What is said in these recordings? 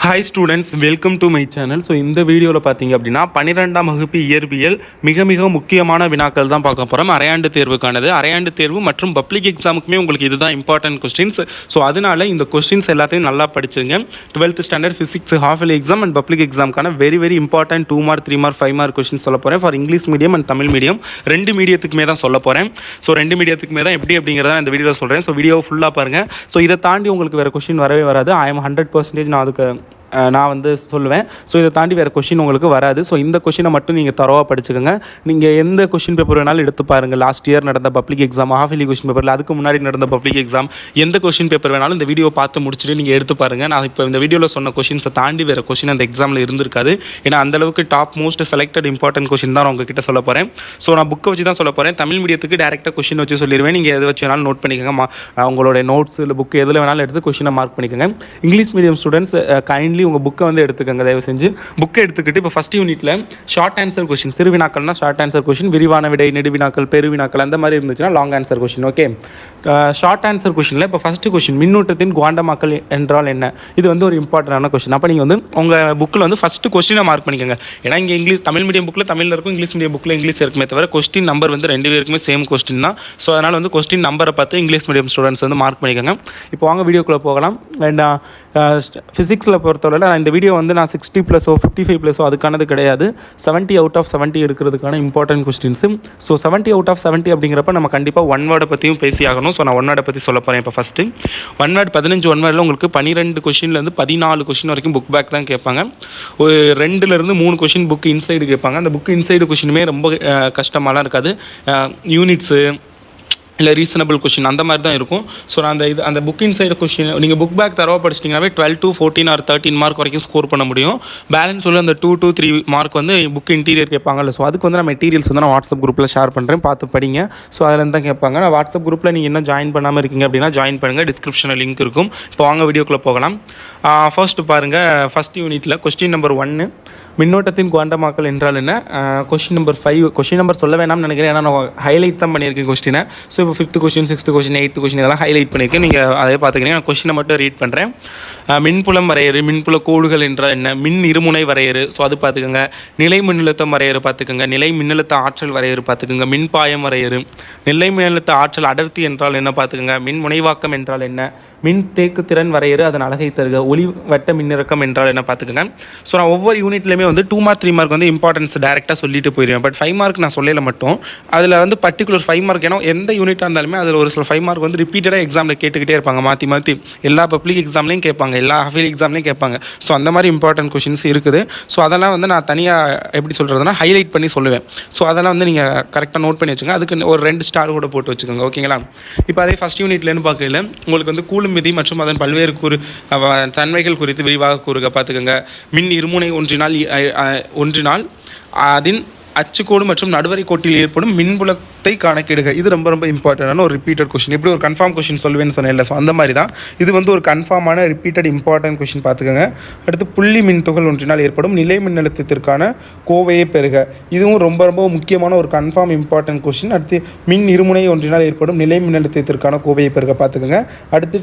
Hi students, welcome to my channel. So இந்த வீடியோவில் பார்த்தீங்க அப்படின்னா 12ஆம் வகுப்பு இயற்பியல் மிக முக்கியமான வினாக்கள் தான் பார்க்க போகிறோம். அரையாண்டு தேர்வுக்கானது. அரையாண்டு தேர்வு மற்றும் பப்ளிக் எக்ஸாமுக்குமே உங்களுக்கு இதுதான் இம்பார்ட்டன்ட் கொஸ்டின்ஸ். ஸோ அதனால இந்த கொஸ்டின்ஸ் எல்லாத்தையும் நல்லா படிச்சுங்க. 12th standard physics half yearly exam and public எக்ஸாமுக்கான very important 2 mark 3 mark 5 mark question சொல்ல போகிறேன். For English medium and Tamil medium ரெண்டு மீடியத்துக்குமே தான் சொல்ல போகிறேன். ஸோ ரெண்டு மீடியத்துக்குமே தான் எப்படி அப்படிங்கிறத இந்த வீடியோவில் சொல்கிறேன். ஸோ வீடியோ ஃபுல்லாக பாருங்கள். ஸோ இதை தாண்டி உங்களுக்கு வேறு கொஸ்டின் வரவே வராது. ஐ எம் 100% நான் அதுக்கு சொல்லுவேன். ஸோ இதை தாண்டி வேறு கொஷின் உங்களுக்கு வராது. ஸோ இந்த கொஷினை மட்டும் நீங்கள் தரவாக படிச்சுக்கோங்க. நீங்கள் எந்த கொஷின் பேப்பர் வேணாலும் எடுத்து பாருங்கள். லாஸ்ட் இயர் நடந்த public exam, half yearly question பேப்பரில் அதுக்கு முன்னாடி நடந்த பப்ளிக் எக்ஸாம், எந்த கொஷின் பேப்பர் வேணாலும் இந்த வீடியோ பார்த்து முடிச்சுட்டு நீங்கள் எடுத்து பாருங்கள். நான் இப்போ இந்த வீடியோவில் சொன்ன கொஷின்ஸை தாண்டி வேறு கொஷின் அந்த எக்ஸாமில் இருந்திருக்காது. ஏன்னா அந்தளவுக்கு top most selected important question தான் நான் உங்ககிட்ட சொல்ல போகிறேன். ஸோ நான் புக்கை வச்சு தான் சொல்ல போகிறேன். தமிழ் மீடியத்துக்கு டேரெக்டாக கொஷின் வச்சு சொல்லிடுவேன். நீங்கள் எது வச்சு வேணாலும் நோட் பண்ணிக்கோங்க. உங்களுடைய நோட்ஸ் இல்லை புக்கு எதில் வேணாலும் எடுத்து கொஷினை மார்க் பண்ணிக்கோங்க. இங்கிலீஷ் மீடியம் ஸ்டூடெண்ட்ஸ் கைண்ட்லி உங்கள் புக்கை வந்து எடுத்துக்கங்க. தயவு செஞ்சு புக்கை எடுத்துக்கிட்டு இப்போ ஃபஸ்ட் யூனிட்டில் ஷார்ட் ஆன்சர் கொஷின், சிறு வினாக்கள்னா ஷார்ட் ஆன்சர் கொஷின், விரிவான விடை, நெடுவினாக்கள், பெருவினாக்கள் அந்த மாதிரி இருந்துச்சுன்னா long answer question. Okay, short answer கொஷினில் இப்போ ஃபஸ்ட்டு கொஷின், மின்னூட்டத்தின் குவாண்டமாக்கல் என்றால் என்ன? இது வந்து ஒரு இம்பார்ட்டண்டான கொஷின். அப்போ நீங்கள் வந்து உங்கள் புக்கில் வந்து ஃபஸ்ட்டு கொஸ்டினை மார்க் பண்ணிக்கோங்க. ஏன்னா இங்கே இங்கிலீஷ் தமிழ் மீடியம் புக்கில் தமிழில் இருக்கும், இங்கிலீஷ் மீடியம் புக்கில் இங்கிலீஷ் இருக்குமே தவிர கொஸ்டின் நம்பர் வந்து ரெண்டு பேருக்குமே சேம் கொஸ்டின் தான். ஸோ அதனால் வந்து கொஸ்டின் நம்பரை பார்த்து இங்கிலீஷ் மீடியம் ஸ்டூடெண்ட்ஸ் வந்து மார்க் பண்ணிக்கோங்க. இப்போ வாங்க வீடியோக்குள்ளே போகலாம். அண்ட் ஃபிசிக்ஸில் பொறுத்தவரை நான் இந்த வீடியோ வந்து நான் 60+ 55+ அதுக்கானது கிடையாது. 70 out of 70 எடுக்கிறதுக்கான important questions. So 70 out of 70 அப்படிங்கிறப்ப நம்ம கண்டிப்பாக ஒன் வேர்டை பற்றியும் பேசி ஆகணும். ஸோ நான் ஒன் வேர்டை பற்றி சொல்ல போகிறேன். இப்போ ஃபஸ்ட்டு ஒன் வேர்டு 15 ஒன் வேர்டில் உங்களுக்கு 12 கொஷின்லேருந்து 14 கொஷின் வரைக்கும் புக் பேக் தான் கேட்பாங்க. ஒரு 2லேருந்து 3 கொஷின் புக் இன்சைடு கேட்பாங்க. அந்த புக் இன்சைடு கொஷினுமே ரொம்ப கஷ்டமாலாம் இருக்காது. யூனிட்ஸு இல்லை ரீசனபிள் கொஷின் அந்த மாதிரி தான் இருக்கும். ஸோ நான் அந்த புக் இன்சைடு கொஷின் நீங்கள் புக் பேக் தரவாக படிச்சிட்டிங்கனாவே 12 to 14 or 13 மார்க் வரைக்கும் ஸ்கோர் பண்ண முடியும். பேலன்ஸ் உள்ள அந்த 2 to 3 மார்க் வந்து புக் இன்டீரியர் கேட்பாங்கல்ல. ஸோ அதுக்கு வந்து நான் மெட்டீரியல்ஸ் வந்து நான் வாட்ஸ்அப் குரூப்பில் ஷேர் பண்ணுறேன், பார்த்து படிங்க. ஸோ அதில் தான் கேட்பாங்க. நான் வாட்ஸ்அப் குரூப்பில் நீங்கள் இன்னும் ஜாயின் பண்ணாமல் இருக்கீங்க அப்படின்னா ஜாயின் பண்ணுங்கள். டிஸ்கிரிப்ஷனில் லிங்க் இருக்கும். இப்போ வாங்க வீடியோக்குள்ளே போகலாம். ஃபர்ஸ்ட் பாருங்கள், ஃபஸ்ட் யூனிட்டில் கொஸ்டின் நம்பர் 1, மின்னோட்டத்தின் குவாண்டமாக்கல் என்றால் என்ன? கொஸ்டின் நம்பர் 5, கொஸ்டின் நம்பர் சொல்ல வேணாம்னு நினைக்கிறேன். ஏன்னா நான் ஹைலைட் தான் பண்ணியிருக்கேன் கொஸ்டினை. ஸோ இப்போ 5th question, 6th question, 8th question இதெல்லாம் ஹைலைட் பண்ணியிருக்கேன். நீங்கள் அதே பார்த்துக்கிறீங்க. நான் கொஸ்டினை மட்டும் ரீட் பண்ணுறேன். மின்புலம் வரையறு, மின்புல கோடுகள் என்றால் என்ன? மின் இருமுனை வரையறு, ஸோ அது பார்த்துக்கோங்க. நிலை மின்னழுத்தம் வரையறு பார்த்துக்கோங்க. நிலை மின்னழுத்த ஆற்றல் வரையறு பார்த்துக்கோங்க. மின்பாயம் வரையறு. நிலை மின்னழுத்த ஆற்றல் அடர்த்தி என்றால் என்ன பார்த்துக்கோங்க. மின் முனைவாக்கம் என்றால் என்ன? மின் தேக்கு திறன் வரையறு, அதன் அழகை தருக. ஒளி வட்ட மின்னிறக்கம் என்றால் என்ன பார்த்துக்கோங்க. ஸோ நான் ஒவ்வொரு யூனிட்லேயுமே வந்து 2 மார்க் 3 மார்க் வந்து இம்பார்ட்டன்ஸ் டேரெக்டாக சொல்லிட்டு போயிடுவேன். பட் 5 மார்க் நான் சொல்லல மட்டும் அதில் வந்து பர்டிகுலர் 5 மார்க். ஏன்னா எந்த யூனிட்டாக இருந்தாலுமே அதில் ஒரு சில 5 மார்க் வந்து ரிப்பீட்டடாக எக்ஸாமில் கேட்டுக்கிட்டே இருப்பாங்க. மாற்றி எல்லா பப்ளிக் எக்ஸாம்லேயும் கேட்பாங்க, எல்லா ஹாஃப் இயர்லி எக்ஸாம்லேயும் கேட்பாங்க. ஸோ அந்த மாதிரி இம்பார்ட்டன்ட் கொஷின்ஸ் இருக்குது. ஸோ அதெல்லாம் வந்து நான் தனியாக எப்படி சொல்கிறதுனா ஹைலைட் பண்ணி சொல்லுவேன். ஸோ அதெல்லாம் வந்து நீங்கள் கரெக்டாக நோட் பண்ணி வச்சுக்கோங்க. அதுக்கு ஒரு 2 ஸ்டார் கூட போட்டு வச்சுக்கோங்க. ஓகேங்களா? இப்போ அதே ஃபஸ்ட் யூனிட்லேருந்து பார்க்கல உங்களுக்கு வந்து கூலும் விதி மற்றும் அதன் பல்வேறு தன்மைகள் குறித்து விரிவாக கூறுக பார்த்துக்கோங்க. மின் இருமுனை ஒன்றினால் அதன் அச்சுக்கோடு மற்றும் நடுவரை கோட்டில் ஏற்படும் மின்புலத்தை கணக்கிடுக. இது ரொம்ப இம்பார்ட்டண்டான ஒரு ரிப்பீட்டட் கொஸ்டின். இப்படி ஒரு கன்ஃபார்ம் கொஸ்டின் சொல்லுவேன்னு சொன்னேன். ஸோ அந்த மாதிரி தான் இது வந்து ஒரு கன்ஃபார்மான ரிப்பீட்டட் இம்பார்ட்டன்ட் கொஸ்டின் பார்த்துக்கோங்க. அடுத்து புள்ளி மின் துகள் ஒன்றினால் ஏற்படும் நிலை மின்னழுத்தத்திற்கான கோவையை பெறுக. இதுவும் ரொம்ப முக்கியமான ஒரு கன்ஃபார்ம் இம்பார்ட்டன்ட் கொஸ்டின். அடுத்து மின் இருமுனை ஒன்றினால் ஏற்படும் நிலை மின்னழுத்தத்திற்கான கோவையை பெறுக பார்த்துக்கோங்க. அடுத்து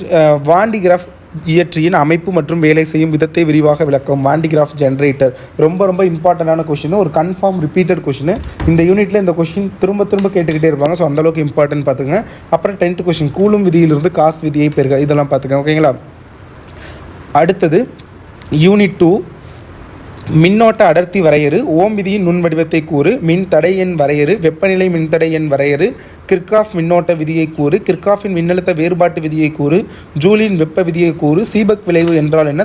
வாண்டிகிராஃப் இயற்றியின் அமைப்பு மற்றும் வேலை செய்யும் விதத்தை விரிவாக விளக்கும். வாண்டிகிராஃப் ஜென்ரேட்டர் ரொம்ப இம்பார்ட்டண்டான கொஸ்டின், ஒரு கன்ஃபார்ம் ரிப்பீட்டட் கொஸ்டின். இந்த யூனிட்டில் இந்த கொஸ்டின் திரும்ப கேட்டுக்கிட்டே இருப்பாங்க. ஸோ அந்தளவுக்கு இம்பார்ட்டன்ட் பார்த்துங்க. அப்புறம் 10th கொஸ்டின், கூலும் விதியிலிருந்து காஸ் விதியை பெறுக. இதெல்லாம் பார்த்துக்கங்க. ஓகேங்களா? அடுத்தது யூனிட் 2, மின்னோட்ட அடர்த்தி வரையறு, ஓம் விதியின் நுண் வடிவத்தை கூறு, மின் தடை எண் வரையறு, வெப்பநிலை மின்தடை எண் வரையறு, கிர்காஃப் மின்னோட்ட விதியை கூறு, கிர்காஃபின் மின்னழுத்த வேறுபாட்டு விதியை கூறு, ஜூலின் வெப்ப விதியை கூறு, சீபக் விளைவு என்றால் என்ன,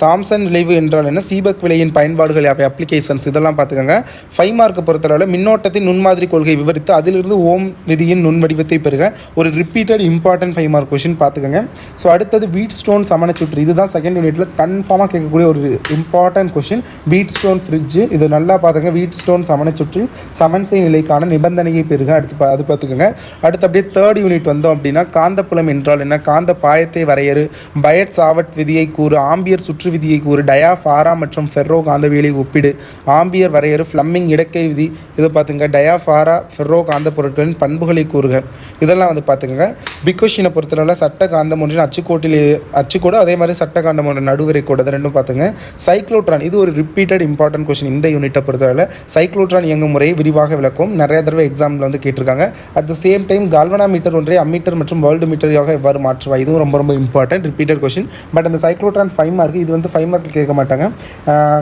தாம்சன் விளைவு என்றால் என்ன, சீபக் விளையின் பயன்பாடுகள் யாவை, அப்ளிகேஷன்ஸ் இதெல்லாம் பார்த்துக்கோங்க. 5 மார்க்கு பொறுத்தளவில் மின்னோட்டத்தின் நுண்மாதிரி கொள்கை விவரித்து அதிலிருந்து ஓம் விதியின் நுண் வடிவத்தை பெறுக. ஒரு ரிப்பீட்டட் இம்பார்ட்டன்ட் 5 மார்க் கொஸ்டின் பார்த்துக்கோங்க. ஸோ அடுத்தது வீட் ஸ்டோன் சமணச்சுற்று. இதுதான் செகண்ட் யூனிட்டில் கன்ஃபார்மாக கேட்கக்கூடிய ஒரு இம்பார்ட்டன்ட் கொஸ்டின். வீட் ஸ்டோன் ஃப்ரிட்ஜு, இது நல்லா பார்த்துங்க. வீட் ஸ்டோன் சமணச்சுற்று சமன்சை நிலைக்கான நிபந்தனையை பெறுக. அது பார்த்துக்கோங்க. அடுத்து அப்படியே 3rd யூனிட் வந்தோம் அப்படின்னா காந்தப்புலம் என்றால் என்ன, காந்த பாயத்தை வரையறு, பயட் சாவர்ட் விதியை கூறு, ஆம்பியர் ஆம்பியர் சுற்று விதியை கூறு, டயாஃபாரா மற்றும் ஃபெர்ரோ காந்தவியலை ஒப்பிடு, ஆம்பியர் வரையறு, ஃப்ளம்மிங் இடக்கை விதி, இதை பார்த்துங்க, டயாஃபாரா ஃபெர்ரோ காந்த பொருட்களின் பண்புகளை கூறுக. இதெல்லாம் வந்து பார்த்துக்கங்க. பிக் கொஷினை பொறுத்தளவில் சட்ட காந்தம் ஒன்றின் அச்சுக்கோடு அதே மாதிரி சட்ட காந்தம் ஒன்றின் நடுவரை கோடு, அதை ரெண்டும் பார்த்துங்க. சைக்ளோட்ரான், இது ஒரு ரிப்பீட்டட் இம்பார்ட்டன்ட் கொஸ்டின். இந்த யூனிட்டை பொறுத்தளவில் சைக்ளோட்ரான் இயங்கும் முறையை விரிவாக விளக்கும். நிறைய தடவை எக்ஸாமில் வந்து கேட்டிருக்காங்க. At the same time galvanometer ஒன்றை அம்மீட்டர் மற்றும் வேர்ல்டு மீட்டராக எவ்வாறு மாற்றுவா, இதுவும் ரொம்ப ரொம்ப இம்பார்ட்டன்ட் ரிப்பீட்டட் கொஸ்டின். பட் அந்த சைக்ளோட்ரான் 5 மார்க், இது வந்து 5 மார்க் கேட்க மாட்டாங்க.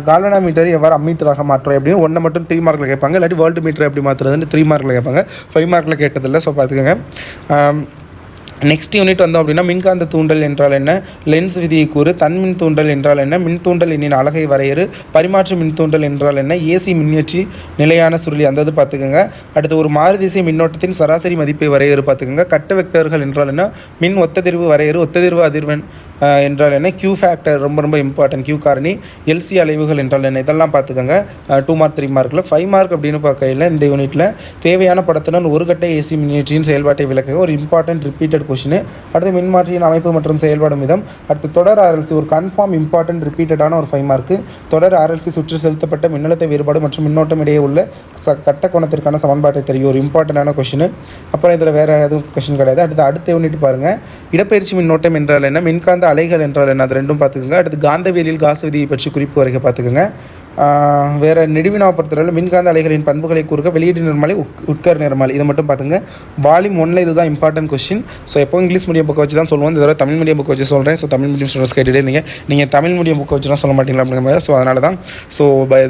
கால்வனாமீட்டர் எவ்வாறு அம்மீட்டராக மாற்றுவா அப்படின்னு ஒன்று மட்டும் 3 மார்க்கில் கேட்பாங்க. இல்லாட்டி வேர்ல்டு மீட்டர் எப்படி மாற்றுறதுன்னு 3 மார்க்கில் கேட்பாங்க. 5 மார்க்கில் கேட்டதில்லை. ஸோ பார்த்துக்கோங்க. நெக்ஸ்ட் யூனிட் வந்தோம் அப்படின்னா மின்காந்த தூண்டல் என்றால் என்ன, லென்ஸ் விதியை கூறு, தன்மின் தூண்டல் என்றால் என்ன, மின் தூண்டல் எண்ணின் அலகை வரையறு, பரிமாற்று மின் தூண்டல் என்றால் என்ன, ஏசி மின்னியற்றி நிலையான சுருளி அந்த இது பார்த்துக்கோங்க. அடுத்து ஒரு மாறுதிசை மின்னோட்டத்தின் சராசரி மதிப்பை வரையறு பார்த்துக்கோங்க. கட்ட வெக்டர்கள் என்றால் என்ன, மின் ஒத்ததிர்வு வரையறு, ஒத்ததிர்வு அதிர்வெண் என்றால் என்ன, கியூ ஃபேக்டர் ரொம்ப ரொம்ப இம்பார்ட்டன்ட், கியூ காரணி, எல்சி அலைவுகள் என்றால் என்ன, இதெல்லாம் பார்த்துக்கோங்க. 2 மார்க் 3 மார்க்கில். 5 மார்க் அப்படின்னு பார்க்கையில் இந்த யூனிட்டில் தேவையான படத்துடன் ஒரு கட்ட ஏசி மின்னியற்றியின் செயல்பாட்டை விளக்க ஒரு இம்பார்ட்டன்ட் ரிப்பீட்டட் கொஸ்டின். அடுத்து மின்மாற்றியின் அமைப்பு மற்றும் செயல்பாடும் விதம். அடுத்து தொடர் ஆர்எல்சி ஒரு கன்ஃபார்ம் இம்பார்ட்டன்ட் ரிப்பீட்டடான ஒரு 5 மார்க்கு. தொடர் ஆர்எல்சி சுற்றி செலுத்தப்பட்ட மின்னழுத்த வேறுபாடு மற்றும் மின்னோட்டம் இடையே உள்ள கட்ட கோணத்திற்கான சமன்பாட்டை தெரியும், ஒரு இம்பார்ட்டண்டான கொஸ்டின். அப்புறம் இதில் வேறு எதுவும் கொஸ்டின் கிடையாது. அடுத்த யூனிட் பாருங்கள். இடப்பெயர்ச்சி மின்னோட்டம் என்றால் என்ன, மின்காந்த அலைகள் என்றால் என்ன, அது ரெண்டும் பார்த்துக்கோங்க. அடுத்து காந்தவியலில் காசு விதியை பற்றி குறிப்பு வரைக்கும் பார்த்துக்கோங்க. வேறு நெடுவினாவை பொறுத்தவரை மின்காந்த அலைகளின் பண்புகளை கூறுக, வெளியீடு நிறமாலை, உட்கர் நிறமாலை, இதை மட்டும் பார்த்துங்க. வால்யூம் 1ல் இதுதான் இம்பார்ட்டன்ட் கொஸ்டின். ஸோ எப்போ இங்கிலீஷ் மீடியம் புக்கை வச்சு தான் சொல்லுவோம். இதோட தமிழ் மீடியம் புக்கை வச்சு சொல்கிறேன். ஸோ தமிழ் மீடியம் ஸ்டூடெண்ட்ஸ் கேட்டுகிட்டே இருந்தீங்க, நீங்கள் தமிழ் மீடியம் புக்கை வச்சுலாம் சொல்ல மாட்டீங்களா அப்படிங்கிற மாதிரி. ஸோ அதனால தான். ஸோ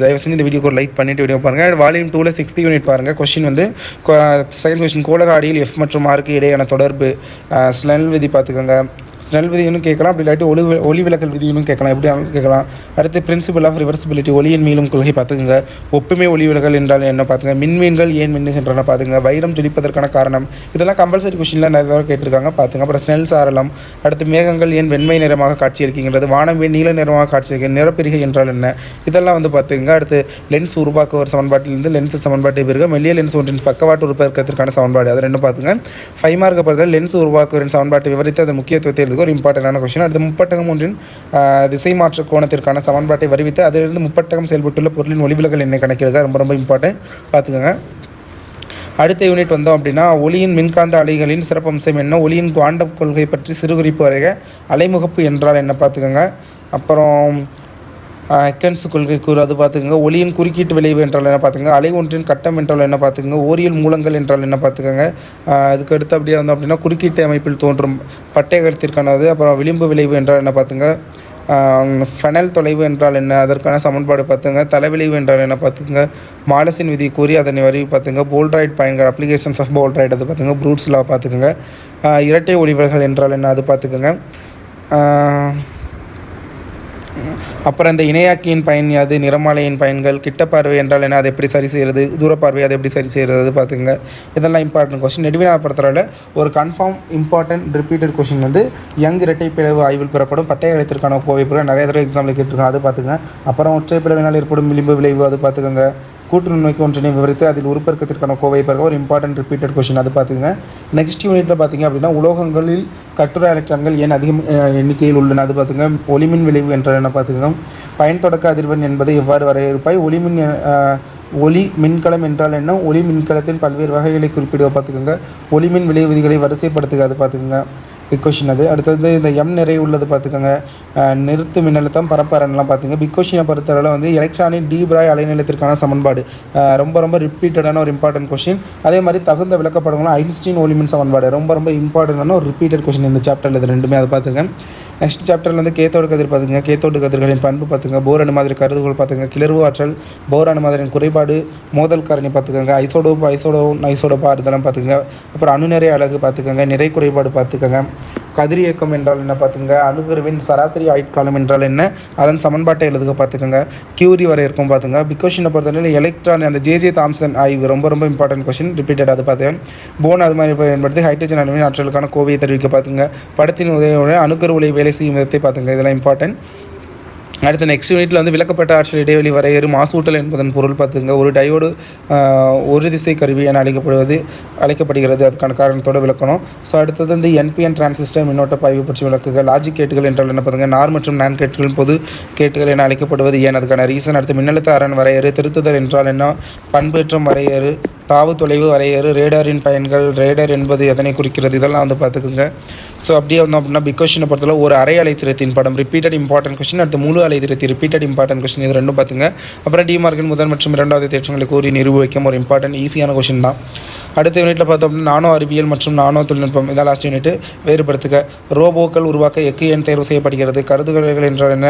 தயவு செஞ்சு இந்த வீடியோக்கு ஒரு லைக் பண்ணிவிட்டு வீடியோ பாருங்கள். வால்யூம் 2ல் 6th யூனிட் பாருங்கள். கொஸ்டின் வந்து செகண்ட் கொஸ்டின், கோளக ஆடியில் எஃப் மற்றும் ஆருக்கு இடையான தொடர்பு, ஸ்னெல் விதி பார்த்துக்கோங்க. ஸ்னெல் விதின்னு கேட்கலாம், அப்படி இல்லாட்டி ஒளி விலகல் விதியும் கேட்கலாம், எப்படி கேட்கலாம். அடுத்து பிரின்சிபல் ஆஃப் ரிவர்சிபிலிட்டி, ஒளியின் மீளும் கொள்கை பார்த்துக்கோங்க. ஒப்புமை ஒளி விலகல் என்றால் என்ன பார்த்துங்க. மின்மீன்கள் ஏன் மின்னுகின்றன பார்த்துங்க. வைரம் ஜொலிப்பதற்கான காரணம், இதெல்லாம் கம்பல்சரி கொஸ்டினில் நிறைய தடவை கேட்டிருக்காங்க பார்த்துங்க. அப்புறம் ஸ்னெல் சாரலம். அடுத்து மேகங்கள் ஏன் வெண்மை நிறமாக காட்சியளிக்கின்றது, வானம் ஏன் நீல நிறமாக காட்சியளிக்கிறது, நிறப்பிரிகை என்றால் என்ன, இதெல்லாம் வந்து பார்த்துங்க. அடுத்து லென்ஸ் உருவாக்குவர் சமன்பாட்டிலிருந்து லென்ஸ் சமன்பாட்டை பெருக மெல்லிய லென்ஸ் ஒன்றின் பக்கவாட்டு உருப்பெருக்கத்திற்கான சமன்பாடு, அது ரெண்டும் பார்த்துங்க. 5 மார்க் பொறுத்தவரை லென்ஸ் உருவாக்குவரின் சமன்பாட்டை விவரித்து அதன் முக்கியத்துவத்தை ஒரு இம்பார்ட்டன்டான கொஸ்டின். அடுத்து முப்பட்டகம் ஒன்றின் திசை மாற்ற கோணத்திற்கான சமன்பாட்டை வருவித்து அதிலிருந்து முப்பட்டகம் செயல்பட்டுள்ள பொருளின் ஒளிவிலகல் எண்ணை கணக்கிடுக, ரொம்ப ரொம்ப இம்பார்ட்டன்ட் பார்த்துக்கோங்க. அடுத்த யூனிட் வந்தோம் அப்படின்னா ஒளியின் மின்காந்த அலைகளின் சிறப்பம்சம் என்ன, ஒளியின் குவாண்டம் கொள்கை பற்றி சிறுகுறிப்பு வரைக, அலைமுகப்பு என்றால் என்ன பார்த்துக்கோங்க. அப்புறம் எக்கன்ஸ் கொள்கை கூறு, அது பார்த்துக்கோங்க. ஒளியின் குறுக்கீட்டு விளைவு என்றால் என்ன பார்த்துக்கோங்க. அலை ஒன்றின் கட்டம் என்றால் என்ன பார்த்துக்கோங்க. ஓரியல் மூலங்கள் என்றால் என்ன பார்த்துக்கோங்க. அதுக்கு அடுத்து அப்படியே வந்தோம் அப்படின்னா குறுக்கீட்டு அமைப்பில் தோன்றும் பட்டையகத்திற்கானது. அப்புறம் விளிம்பு விளைவு என்றால் என்ன பார்த்துங்க. ஃபெனல் தொலைவு என்றால் என்ன, அதற்கான சமன்பாடு பார்த்துங்க. தலைவிளைவு என்றால் என்ன பார்த்துங்க. மாலசின் விதி கூறி அதனை வரி பார்த்துங்க. போல்ட்ராய்ட் பயன்கள், அப்ளிகேஷன்ஸ் ஆஃப் போல்ட்ராய்ட், அது பார்த்துங்க. ப்ரூட்ஸ் லா பார்த்துக்கோங்க. இரட்டை ஒளிவிலகல் என்றால் என்ன, அது பார்த்துக்கோங்க. அப்புறம் இந்த இணையாக்கியின் பயன் யாது, நிறமாலையின் பயன்கள், கிட்ட பார்வை என்றால் என்ன, அதை எப்படி சரி செய்கிறது, தூரப்பார்வை அதை எப்படி சரி செய்கிறது பார்த்துங்க. இதெல்லாம் இம்பார்ட்டன்ட் கொஸ்டின். நெடுவினா பொறுத்தவரை ஒரு கன்ஃபார்ம் இம்பார்ட்டன்ட் ரிப்பீட்டட் கொஸ்டின் வந்து யங் இரட்டை பிளவு ஆய்வில் பெறப்படும் பட்டய எழுத்திற்கான கோவை பிறகு நிறைய தடவை எக்ஸாம்பிள் கேட்டிருக்காங்க, அது பார்த்துங்க. அப்புறம் ஒற்றை பிளவினால் ஏற்படும் விளிம்பு விளைவு, அது பார்த்துக்கோங்க. கூட்டு நுண்மைக்கு ஒன்றினை விவரித்து அதில் உருப்பெருக்கத்திற்கான கோவை பிறகு ஒரு இம்பார்ட்டன்ட் ரிப்பீட்டட் கொஸ்டின், அது பார்த்துங்க. நெக்ஸ்ட் யூனிட்டில் பார்த்திங்க அப்படின்னா உலோகங்களில் கட்டுரை எலக்ட்ரான்கள் ஏன் அதிக எண்ணிக்கையில் உள்ளன, அது பார்த்துங்க. ஒளிமின் விளைவு என்றால் என்ன பார்த்துக்கோங்க. பயன் தொடக்க அதிர்வெண் என்பதை எவ்வாறு வரையறுப்பாய், ஒளி மின்கலம் என்றால் என்ன, ஒளி மின்கலத்தின் பல்வேறு வகைகளை குறிப்பிடுவ பார்த்துக்கோங்க. ஒளிமின் விளைவு விதிகளை வரிசைப்படுத்துக, அது பார்த்துக்கோங்க. பிக் கொஷின் அது. அடுத்தது இந்த எம் நிறை உள்ளது பார்த்துக்கோங்க. நிறுத்து மின்னழுத்தம் பரப்பரன்லாம் பார்த்துங்க. பிக் கொஷினை பொறுத்தவரை வந்து எலக்ட்ரானின் டி பிராய் அலைநிலையத்திற்கான சமன்பாடு ரொம்ப ரொம்ப ரிப்பீட்டடான ஒரு இம்பார்ட்டன்ட் கொஷின். அதே மாதிரி தகுந்த விளக்கப்படங்களும் ஐன்ஸ்டீன் ஒளிமின் சமன்பாடு ரொம்ப ரொம்ப இம்பார்ட்டண்டான ஒரு ரிப்பீட்டட் கொஷின் இந்த சாப்டரில், இது ரெண்டுமே அதை பார்த்துங்க. நெக்ஸ்ட் சாப்டரில் வந்து கேத்தோடு கதிர் பார்த்துங்க. கேத்தோடு கதிர்களின் பண்பு பார்த்துங்க. போர் அணு மாதிரி கருதுகோள் பார்த்துங்க. கிளர்வு ஆற்றல், போர் அணு மாதிரியின் குறைபாடு, மோதல் காரணி பார்த்துக்கோங்க. ஐசோடோபார் இதெல்லாம் பார்த்துக்கோங்க. அப்புறம் அணு நிறை அழகு பார்த்துக்கோங்க. நிறை குறைபாடு பார்த்துக்கோங்க. கதிரியக்கம் என்றால் என்ன பார்த்துங்க. அணுகருவின் சராசரி ஆயுட்காலம் என்றால் என்ன, அதன் சமன்பாட்டை எழுதுக பார்த்துக்கோங்க. கியூரி வரை இருக்கும் பார்த்துங்க. பிக் கொஷினை பொறுத்தவரை எலக்ட்ரான் அந்த ஜே தாம்சன் ஆய்வு ரொம்ப ரொம்ப இம்பார்ட்டன்ட் கொஷின், ரிப்பீட்டட், அது பார்த்துங்க. போன் அது மாதிரி பயன்படுத்தி ஹைட்ரஜன் அணுவின் ஆற்றலுக்கான கோவையை தெரிவிக்க பார்த்துங்க. படத்தின் உதவியுடன் அணுக்கரு உலை வேலை செய்யும் விதத்தை பார்த்துங்க, இதெல்லாம் இம்பார்ட்டன்ட். அடுத்த நெக்ஸ்ட் யூனிட்டில் வந்து விளக்கப்பட்ட ஆற்றல் இடைவெளி வரையறு மாசூட்டல் என்பதன் பொருள் பார்த்துங்க. ஒரு டயோடு ஒரு திசை கருவி என அழைக்கப்படுகிறது. அதுக்கான காரணத்தோடு விளக்கணும். ஸோ அடுத்தது வந்து என்பிஎன் டிரான்சிஸ்டர் மின்னோட்ட பாய்வு பற்றி விளக்குகள். லாஜிக் கேட்டுகள் என்றால் என்ன பார்த்துங்க. நார் மற்றும் நான் கேட்டுகள் பொது கேட்டுகள் என அழைக்கப்படுவது ஏன், அதுக்கான ரீசன். அடுத்து மின்னழுத்த அரண் வரையறு. திருத்துதல் என்றால் என்ன, பண்பேற்றம் வரையறு, தாவு தொலைவு வரையறு, ரேடாரின் பயன்கள், ரேடார் என்பது எதனை குறிக்கிறது, இதெல்லாம் வந்து பார்த்துக்குங்க. ஸோ அப்படியே வந்தோம் அப்படின்னா பிக் கொஸ்டினை பொறுத்தவரை ஒரு அரை அலைத்திரத்தின் படம் ரிப்பீட்டட் இம்பார்ட்டன்ட் கொஸ்டின், அடுத்து முழு அலைத்திரத்தி ரிப்பீட்டட் இம்பார்ட்டன்ட் கொஸ்டின், இது ரெண்டும் பார்த்துங்க. அப்புறம் டிமார்க்கின் முதல் மற்றும் இரண்டாவது தேற்றங்களை கூறி நிரூபிக்கும் ஒரு இம்பார்ட்டன்ட் ஈஸியான கொஸ்டின் தான். அடுத்த யூனிட்டில் பார்த்தோம் அப்படின்னா நானோ அறிவியல் மற்றும் நானோ தொழில்நுட்பம், இதான் லாஸ்ட் யூனிட். வேறுபடுத்துக. ரோபோக்கள் உருவாக்க எக்கு எண் தேர்வு செய்யப்படுகிறது. கருதுகோள்கள் என்றால் என்ன,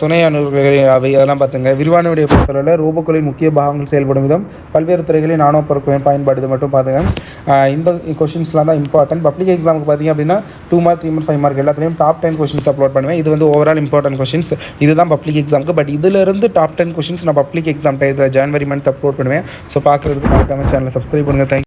துணை அணுகுகள் அவை, அதெல்லாம் பார்த்துங்க. விரிவான விடைய பொறுத்தவரையில் ரோபோக்களின் முக்கிய பாகங்கள் செயல்படும் விதம், பல்வேறு துறைகளில் நானோ பொருட்களின் பயன்பாடு, இது மட்டும் பார்த்துங்க. இந்த கொஸ்டின்ஸ்லாம் தான் இம்பார்ட்டன்ட். பப்ளிக் எக்ஸாமுக்கு பார்த்தீங்க அப்படின்னா 2 மார்க் 3 மார்க் 5 மார்க் எல்லாத்துலேயும் டாப் 10 கொஸ்டின்ஸ் அப்லோட் பண்ணுவேன். இது வந்து ஓவரால் இம்பார்ட்டன்ட் கொஸ்டின்ஸ், இதுதான் பப்ளிக் எக்ஸாமுக்கு. பட் இதிலிருந்து டாப் 10 கொஸ்டின்ஸ் நான் பப்ளிக் எக்ஸாம் டைத்தில் ஜனவரி மந்த் அப்லோட் பண்ணுவேன். ஸோ பார்க்குறதுக்கு மறக்காம சேனலை சப்ஸ்கிரைப் பண்ணுங்கள். தேங்க்யூ.